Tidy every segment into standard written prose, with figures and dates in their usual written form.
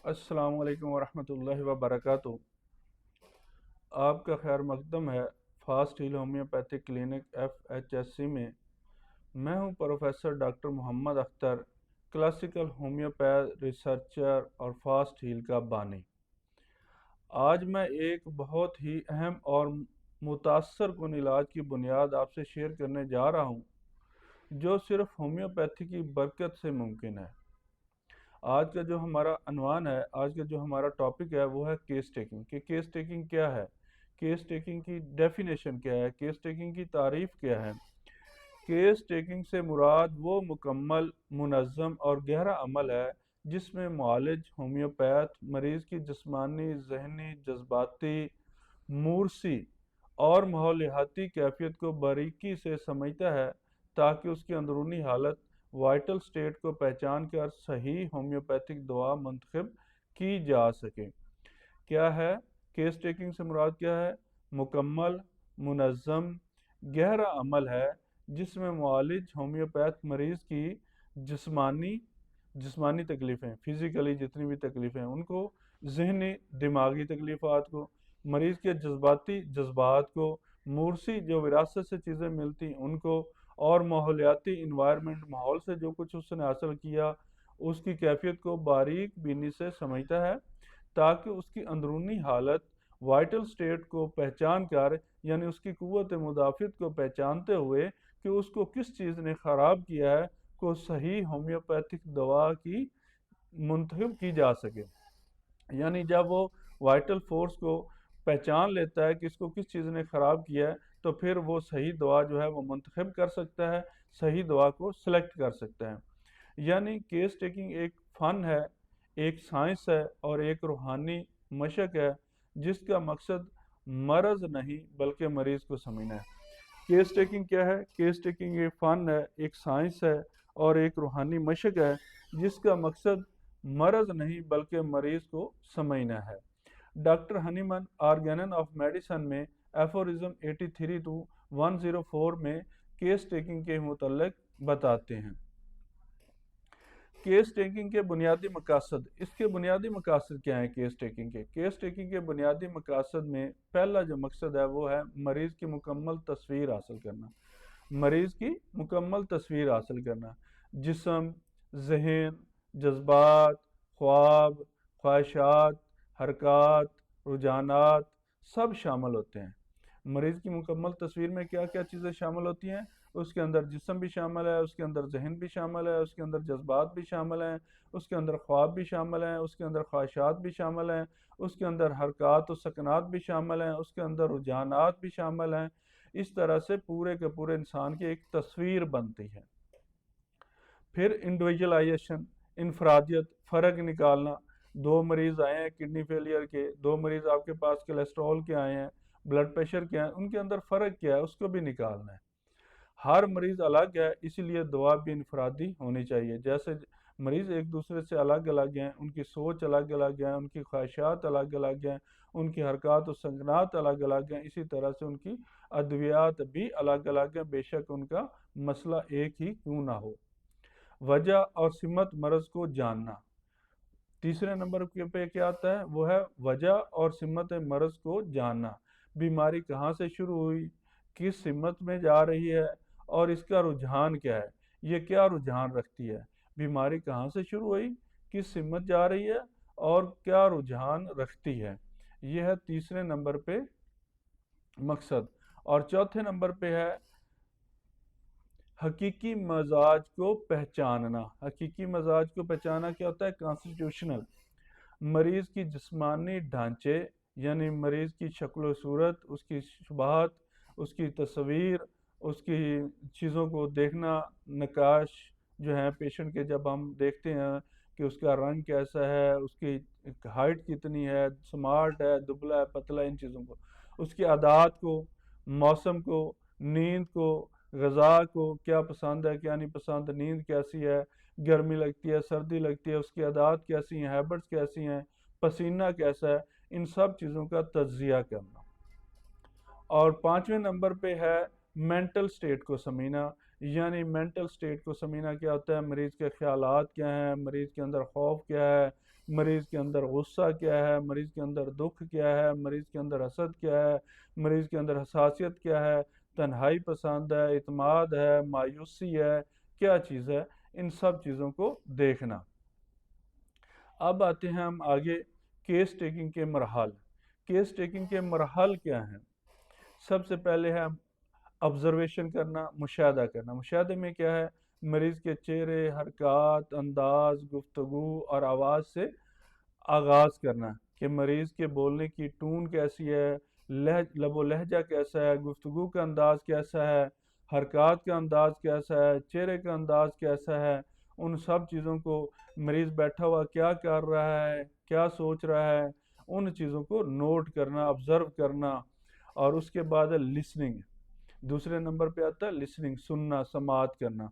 السلام علیکم ورحمۃ اللہ وبرکاتہ۔ آپ کا خیر مقدم ہے fast heal homeopathic clinic FHSC میں۔ میں ہوں professor doctor Muhammad Akhtar, classical homeopath researcher اور فاسٹ ہیل کا بانی۔ آج میں ایک بہت ہی اہم اور متاثر کن علاج کی بنیاد آپ سے شیئر کرنے جا رہا ہوں، جو صرف ہومیوپیتھی کی برکت سے ممکن ہے۔ آج کا جو ہمارا عنوان ہے، آج کا جو ہمارا ٹاپک ہے وہ ہے کیس ٹیکنگ کہ کیس ٹیکنگ کیا ہے، کیس ٹیکنگ کی ڈیفینیشن کیا ہے، کیس ٹیکنگ کی تعریف کیا ہے۔ کیس ٹیکنگ سے مراد وہ مکمل، منظم اور گہرا عمل ہے جس میں معالج ہومیوپیتھ مریض کی جسمانی، ذہنی، جذباتی، مورسی اور ماحولیاتی کیفیت کو باریکی سے سمجھتا ہے تاکہ اس کی اندرونی حالت، وائٹل سٹیٹ کو پہچان کر صحیح ہومیوپیتھک دوا منتخب کی جا سکے۔ کیا ہے کیس ٹیکنگ سے مراد کیا ہے؟ مکمل، منظم، گہرا عمل ہے جس میں معالج ہومیوپیتھ مریض کی جسمانی تکلیفیں، فزیکلی جتنی بھی تکلیفیں ان کو، ذہنی دماغی تکلیفات کو، مریض کے جذباتی جذبات کو، مورسی جو وراثت سے چیزیں ملتی ان کو، اور ماحولیاتی انوائرمنٹ، ماحول سے جو کچھ اس نے حاصل کیا اس کی کیفیت کو باریک بینی سے سمجھتا ہے تاکہ اس کی اندرونی حالت، وائٹل سٹیٹ کو پہچان کر، یعنی اس کی قوت مدافعت کو پہچانتے ہوئے کہ اس کو کس چیز نے خراب کیا ہے، کو صحیح ہومیوپیتھک دوا کی منتخب کی جا سکے۔ یعنی جب وہ وائٹل فورس کو پہچان لیتا ہے کہ اس کو کس چیز نے خراب کیا ہے تو پھر وہ صحیح دوا جو ہے وہ منتخب کر سکتا ہے، صحیح دوا کو سلیکٹ کر سکتا ہے۔ یعنی کیس ٹیکنگ ایک فن ہے، ایک سائنس ہے اور ایک روحانی مشق ہے جس کا مقصد مرض نہیں بلکہ مریض کو سمجھنا ہے۔ کیس ٹیکنگ کیا ہے؟ کیس ٹیکنگ ایک فن ہے، ایک سائنس ہے اور ایک روحانی مشق ہے جس کا مقصد مرض نہیں بلکہ مریض کو سمجھنا ہے۔ ڈاکٹر ہنیمن آرگینن آف میڈیسن میں ایفورزم 83 to 104 میں کیس ٹیکنگ کے متعلق بتاتے ہیں۔ کیس ٹیکنگ کے بنیادی مقاصد، اس کے بنیادی مقاصد کیا ہیں کیس ٹیکنگ کے؟ کیس ٹیکنگ کے بنیادی مقاصد میں پہلا جو مقصد ہے وہ ہے مریض کی مکمل تصویر حاصل کرنا۔ مریض کی مکمل تصویر حاصل کرنا، جسم، ذہن، جذبات، خواب، خواہشات، حرکات، رجحانات سب شامل ہوتے ہیں۔ مریض کی مکمل تصویر میں کیا کیا چیزیں شامل ہوتی ہیں؟ اس کے اندر جسم بھی شامل ہے، اس کے اندر ذہن بھی شامل ہے، اس کے اندر جذبات بھی شامل ہیں، اس کے اندر خواب بھی شامل ہیں، اس کے اندر خواہشات بھی شامل ہیں، اس کے اندر حرکات و سکنات بھی شامل ہیں، اس کے اندر رجحانات بھی شامل ہیں۔ اس طرح سے پورے کے پورے انسان کی ایک تصویر بنتی ہے۔ پھر انڈیویجولائزیشن، انفرادیت، فرق نکالنا۔ دو مریض آئے ہیں کڈنی فیلئر کے، دو مریض آپ کے پاس کولیسٹرول کے آئے ہیں، بلڈ پریشر کے ہیں، ان کے اندر فرق کیا ہے اس کو بھی نکالنا ہے۔ ہر مریض الگ ہے، اسی لیے دوا بھی انفرادی ہونی چاہیے۔ جیسے مریض ایک دوسرے سے الگ الگ ہیں، ان کی سوچ الگ الگ ہیں، ان کی خواہشات الگ الگ ہیں، ان کی حرکات و سکنات الگ الگ ہیں، اسی طرح سے ان کی ادویات بھی الگ الگ ہیں، بے شک ان کا مسئلہ ایک ہی کیوں نہ ہو۔ وجہ اور سمت مرض کو جاننا۔ تیسرے نمبر پہ کیا آتا ہے؟ وہ ہے وجہ اور سمت مرض کو جاننا۔ بیماری کہاں سے شروع ہوئی، کس سمت میں جا رہی ہے اور اس کا رجحان کیا ہے، یہ کیا رجحان رکھتی ہے۔ بیماری کہاں سے شروع ہوئی، کس سمت جا رہی ہے اور کیا رجحان رکھتی ہے، یہ ہے تیسرے نمبر پہ مقصد۔ اور چوتھے نمبر پہ ہے حقیقی مزاج کو پہچاننا۔ حقیقی مزاج کو پہچاننا کیا ہوتا ہے؟ کانسٹیٹیوشنل، مریض کی جسمانی ڈھانچے، یعنی مریض کی شکل و صورت، اس کی شبہات، اس کی تصویر، اس کی چیزوں کو دیکھنا، نقاش جو ہیں پیشنٹ کے، جب ہم دیکھتے ہیں کہ اس کا رنگ کیسا ہے، اس کی ہائٹ کتنی ہے، سمارٹ ہے، دبلا ہے، پتلا، ان چیزوں کو، اس کی عادات کو، موسم کو، نیند کو، غذا کو، کیا پسند ہے کیا نہیں پسند، نیند کیسی ہے، گرمی لگتی ہے، سردی لگتی ہے، اس کی عادات کیسی ہیں، ہیبٹس کیسی ہیں، پسینہ کیسا ہے، ان سب چیزوں کا تجزیہ کرنا۔ اور پانچویں نمبر پہ ہے مینٹل سٹیٹ کو سمجھنا۔ یعنی مینٹل سٹیٹ کو سمجھنا کیا ہوتا ہے؟ مریض کے خیالات کیا ہیں، مریض کے اندر خوف کیا ہے، مریض کے اندر غصہ کیا ہے، مریض کے اندر دکھ کیا ہے، مریض کے اندر حسد کیا ہے، مریض کے اندر حساسیت کیا ہے، تنہائی پسند ہے، اعتماد ہے، مایوسی ہے، کیا چیز ہے، ان سب چیزوں کو دیکھنا۔ اب آتے ہیں ہم آگے کیس ٹیکنگ کے مراحل۔ کیس ٹیکنگ کے مراحل کیا ہیں؟ سب سے پہلے ہے آبزرویشن کرنا، مشاہدہ کرنا۔ مشاہدے میں کیا ہے؟ مریض کے چہرے، حرکات، انداز، گفتگو اور آواز سے آغاز کرنا کہ مریض کے بولنے کی ٹون کیسی ہے، لب و لہجہ کیسا ہے، گفتگو کا انداز کیسا ہے، حرکات کا انداز کیسا ہے، چہرے کا انداز کیسا ہے۔ ان سب چیزوں کو، مریض بیٹھا ہوا کیا کر رہا ہے، کیا سوچ رہا ہے، ان چیزوں کو نوٹ کرنا، آبزرو کرنا۔ اور اس کے بعد ہے لسننگ۔ دوسرے نمبر پہ آتا ہے لسننگ، سننا، سماعت کرنا۔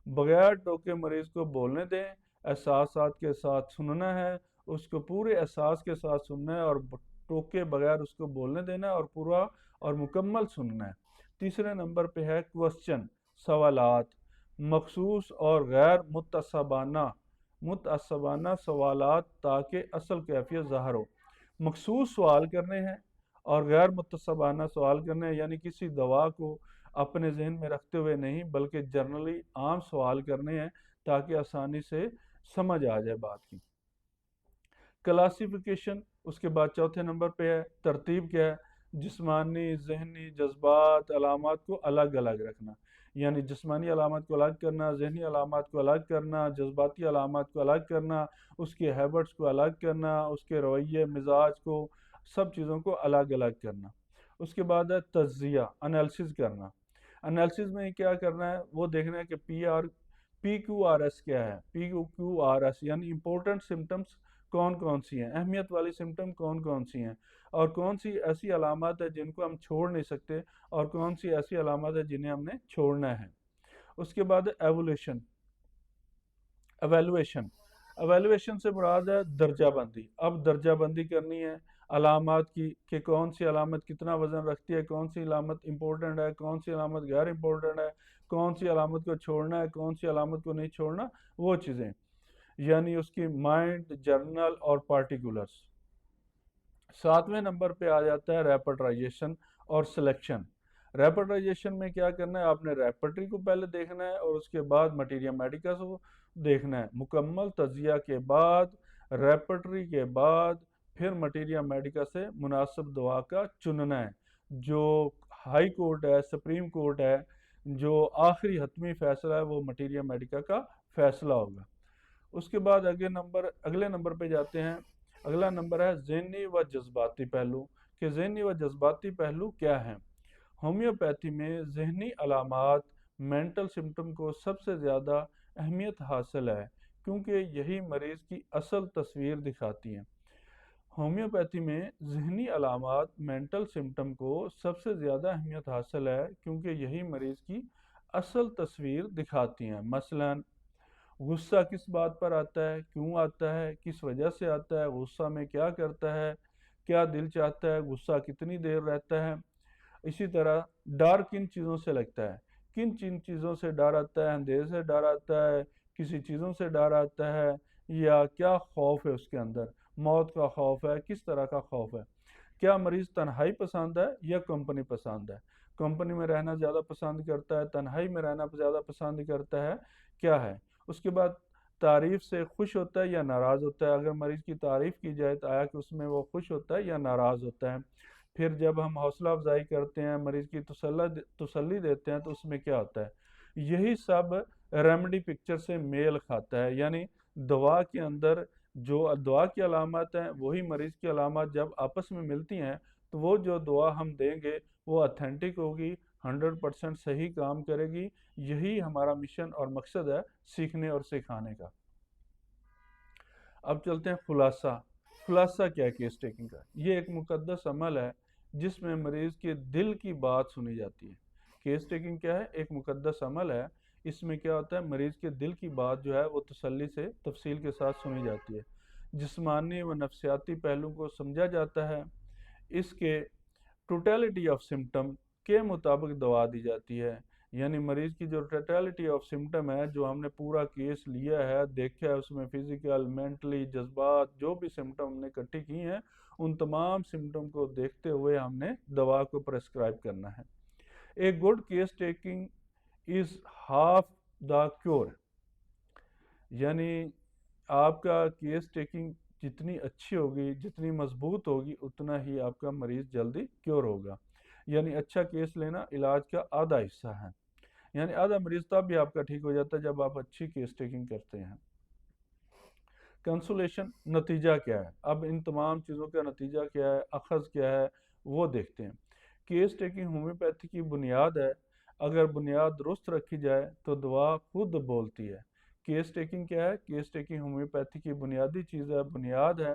بغیر ٹوکے مریض کو بولنے دیں، احساسات کے ساتھ سننا ہے، اس کو پورے احساس کے ساتھ سننا ہے، اور ٹوکے بغیر اس کو بولنے دینا ہے اور پورا اور مکمل سننا ہے۔ تیسرے نمبر پہ ہے کوسچن، سوالات، مخصوص اور غیر متعصبانہ سوالات تاکہ اصل کیفیت ظاہر ہو۔ مخصوص سوال کرنے ہیں اور غیر متعصبانہ سوال کرنے ہیں، یعنی کسی دوا کو اپنے ذہن میں رکھتے ہوئے نہیں بلکہ جنرلی عام سوال کرنے ہیں تاکہ آسانی سے سمجھ آ جائے بات کی۔ کلاسیفیکیشن، اس کے بعد چوتھے نمبر پہ ہے ترتیب کیا ہے؟ جسمانی، ذہنی، جذبات، علامات کو الگ الگ رکھنا، یعنی جسمانی علامات کو الگ کرنا، ذہنی علامات کو الگ کرنا، جذباتی علامات کو الگ کرنا، اس کے ہیبٹس کو الگ کرنا، اس کے رویے، مزاج کو، سب چیزوں کو الگ الگ کرنا۔ اس کے بعد ہے تجزیہ، انالیسز کرنا۔ انالیسز میں کیا کرنا ہے؟ وہ دیکھنا ہے کہ پی کیو آر ایس کیا ہے، پی کیو آر ایس یعنی امپورٹنٹ سمٹمز کون کون سی ہیں، اہمیت والی سمٹم کون کون سی ہیں، اور کون سی ایسی علامات ہیں جن کو ہم چھوڑ نہیں سکتے، اور کون سی ایسی علامات ہیں جنہیں ہم نے چھوڑنا ہے۔ اس کے بعد ایویلویشن سے مراد ہے درجہ بندی۔ اب درجہ بندی کرنی ہے علامات کی کہ کون سی علامت کتنا وزن رکھتی ہے، کون سی علامت امپورٹنٹ ہے، کون سی علامت غیر امپورٹنٹ ہے، کون سی علامت کو چھوڑنا ہے، کون سی علامت کو نہیں چھوڑنا، وہ چیزیں، یعنی اس کی مائنڈ، جرنل اور پارٹیکولرز۔ ساتویں نمبر پہ آ جاتا ہے ریپرٹائزیشن اور سلیکشن۔ ریپرٹائزیشن میں کیا کرنا ہے؟ آپ نے ریپرٹری کو پہلے دیکھنا ہے اور اس کے بعد مٹیریا میڈیکا کو دیکھنا ہے۔ مکمل تجزیہ کے بعد، ریپرٹری کے بعد، پھر مٹیریا میڈیکا سے مناسب دوا کا چننا ہے۔ جو ہائی کورٹ ہے، سپریم کورٹ ہے، جو آخری حتمی فیصلہ ہے، وہ مٹیریا میڈیکا کا فیصلہ ہوگا۔ اس کے بعد اگلے نمبر پہ جاتے ہیں۔ اگلا نمبر ہے ذہنی و جذباتی پہلو، کہ ذہنی و جذباتی پہلو کیا ہیں؟ ہومیوپیتھی میں ذہنی علامات، مینٹل سمٹم کو سب سے زیادہ اہمیت حاصل ہے کیونکہ یہی مریض کی اصل تصویر دکھاتی ہیں۔ ہومیوپیتھی میں ذہنی علامات، مینٹل سمٹم کو سب سے زیادہ اہمیت حاصل ہے کیونکہ یہی مریض کی اصل تصویر دکھاتی ہیں۔ مثلاً غصہ کس بات پر آتا ہے، کیوں آتا ہے، کس وجہ سے آتا ہے، غصہ میں کیا کرتا ہے، کیا دل چاہتا ہے، غصہ کتنی دیر رہتا ہے۔ اسی طرح ڈر کن چیزوں سے لگتا ہے، کن چیزوں سے ڈر آتا ہے، اندھیرے سے ڈر آتا ہے، کسی چیزوں سے ڈر آتا ہے، یا کیا خوف ہے اس کے اندر، موت کا خوف ہے، کس طرح کا خوف ہے۔ کیا مریض تنہائی پسند ہے یا کمپنی پسند ہے، کمپنی میں رہنا زیادہ پسند کرتا ہے، تنہائی میں رہنا زیادہ پسند کرتا ہے، کیا ہے۔ اس کے بعد تعریف سے خوش ہوتا ہے یا ناراض ہوتا ہے، اگر مریض کی تعریف کی جائے تو آیا کہ اس میں وہ خوش ہوتا ہے یا ناراض ہوتا ہے۔ پھر جب ہم حوصلہ افزائی کرتے ہیں، مریض کی تسلی دیتے ہیں تو اس میں کیا ہوتا ہے۔ یہی سب ریمیڈی پکچر سے میل کھاتا ہے، یعنی دوا کے اندر جو دوا کی علامات ہیں وہی مریض کی علامات جب آپس میں ملتی ہیں تو وہ جو دعا ہم دیں گے وہ اتھینٹک ہوگی، 100% صحیح کام کرے گی۔ یہی ہمارا مشن اور مقصد ہے سیکھنے اور سکھانے کا۔ اب چلتے ہیں خلاصہ کیا ہے کیس ٹیکنگ کا؟ یہ ایک مقدس عمل ہے جس میں مریض کے دل کی بات سنی جاتی ہے۔ کیس ٹیکنگ کیا ہے؟ ایک مقدس عمل ہے۔ اس میں کیا ہوتا ہے؟ مریض کے دل کی بات جو ہے وہ تسلی سے تفصیل کے ساتھ سنی جاتی ہے، جسمانی و نفسیاتی پہلو کو سمجھا جاتا ہے، اس کے ٹوٹیلٹی آف سمٹم کے مطابق دوا دی جاتی ہے، یعنی مریض کی جو ٹوٹیلٹی آف سمٹم ہے، جو ہم نے پورا کیس لیا ہے، دیکھا ہے، اس میں فزیکل، مینٹلی، جذبات، جو بھی سمٹم ہم نے اکٹھی کی ہیں، ان تمام سمٹم کو دیکھتے ہوئے ہم نے دوا کو پرسکرائب کرنا ہے۔ ایک good case taking is half the cure, یعنی آپ کا کیس ٹیکنگ جتنی اچھی ہوگی، جتنی مضبوط ہوگی، اتنا ہی آپ کا مریض جلدی کیور ہوگا۔ یعنی اچھا کیس لینا علاج کا آدھا حصہ ہے، یعنی آدھا مریض تب بھی آپ کا ٹھیک ہو جاتا ہے جب آپ اچھی کیس ٹیکنگ کرتے ہیں۔ کنسولیشن نتیجہ کیا ہے؟ اب ان تمام چیزوں کا نتیجہ کیا ہے، اخذ کیا ہے، وہ دیکھتے ہیں۔ کیس ٹیکنگ ہومیوپیتھی کی بنیاد ہے، اگر بنیاد درست رکھی جائے تو دوا خود بولتی ہے۔ کیس ٹیکنگ کیا ہے؟ کیس ٹیکنگ ہومیوپیتھی کی بنیادی چیز ہے، بنیاد ہے۔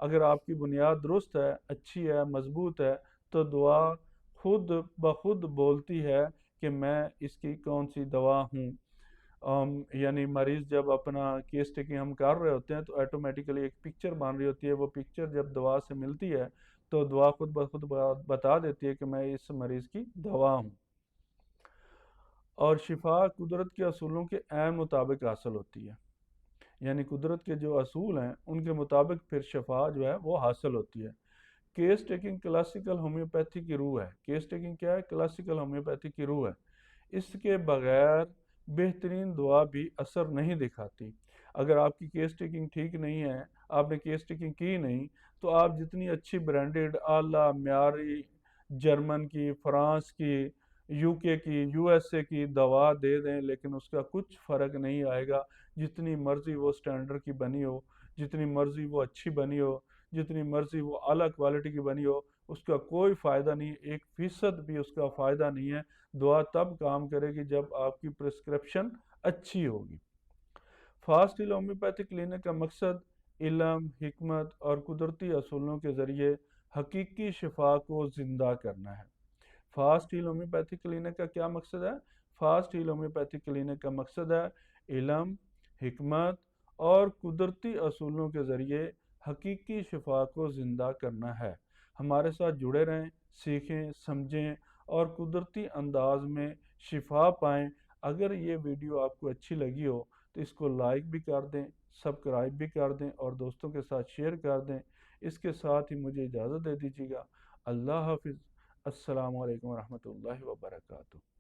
اگر آپ کی بنیاد درست ہے، اچھی ہے، مضبوط ہے، تو دعا خود بخود بولتی ہے کہ میں اس کی کون سی دوا ہوں۔ یعنی مریض جب اپنا کیس ٹیکنگ ہم کر رہے ہوتے ہیں تو آٹومیٹیکلی ایک پکچر بن رہی ہوتی ہے، وہ پکچر جب دوا سے ملتی ہے تو دوا خود بخود بتا دیتی ہے کہ میں اس مریض کی دوا ہوں۔ اور شفا قدرت کے اصولوں کے عین مطابق حاصل ہوتی ہے، یعنی قدرت کے جو اصول ہیں ان کے مطابق پھر شفا جو ہے وہ حاصل ہوتی ہے۔ کیس ٹیکنگ کلاسیکل ہومیوپیتھی کی روح ہے۔ کیس ٹیکنگ کیا ہے؟ کلاسیکل ہومیوپیتھی کی روح ہے۔ اس کے بغیر بہترین دعا بھی اثر نہیں دکھاتی۔ اگر آپ کی کیس ٹیکنگ ٹھیک نہیں ہے، آپ نے کیس ٹیکنگ کی نہیں، تو آپ جتنی اچھی برانڈڈ، اعلیٰ معیاری جرمن کی، فرانس کی، یو کے کی، یو ایس اے کی دوا دے دیں، لیکن اس کا کچھ فرق نہیں آئے گا۔ جتنی مرضی وہ سٹینڈرڈ کی بنی ہو، جتنی مرضی وہ اچھی بنی ہو، جتنی مرضی وہ اعلیٰ کوالٹی کی بنی ہو، اس کا کوئی فائدہ نہیں، 1% بھی اس کا فائدہ نہیں ہے۔ دعا تب کام کرے گی جب آپ کی پرسکرپشن اچھی ہوگی۔ فاسٹ ہیل ہومیوپیتھی کلینک کا مقصد علم، حکمت اور قدرتی اصولوں کے ذریعے حقیقی شفا کو زندہ کرنا ہے۔ فاسٹ ہیل ہومیوپیتھی کلینک کا کیا مقصد ہے؟ فاسٹ ہیل ہومیوپیتھی کلینک کا مقصد ہے علم، حکمت اور قدرتی اصولوں کے ذریعے حقیقی شفا کو زندہ کرنا ہے۔ ہمارے ساتھ جڑے رہیں، سیکھیں، سمجھیں اور قدرتی انداز میں شفا پائیں۔ اگر یہ ویڈیو آپ کو اچھی لگی ہو تو اس کو لائک بھی کر دیں، سبسکرائب بھی کر دیں اور دوستوں کے ساتھ شیئر کر دیں۔ اس کے ساتھ ہی مجھے اجازت دے دیجیے گا۔ اللہ حافظ۔ السلام علیکم ورحمۃ اللہ وبرکاتہ۔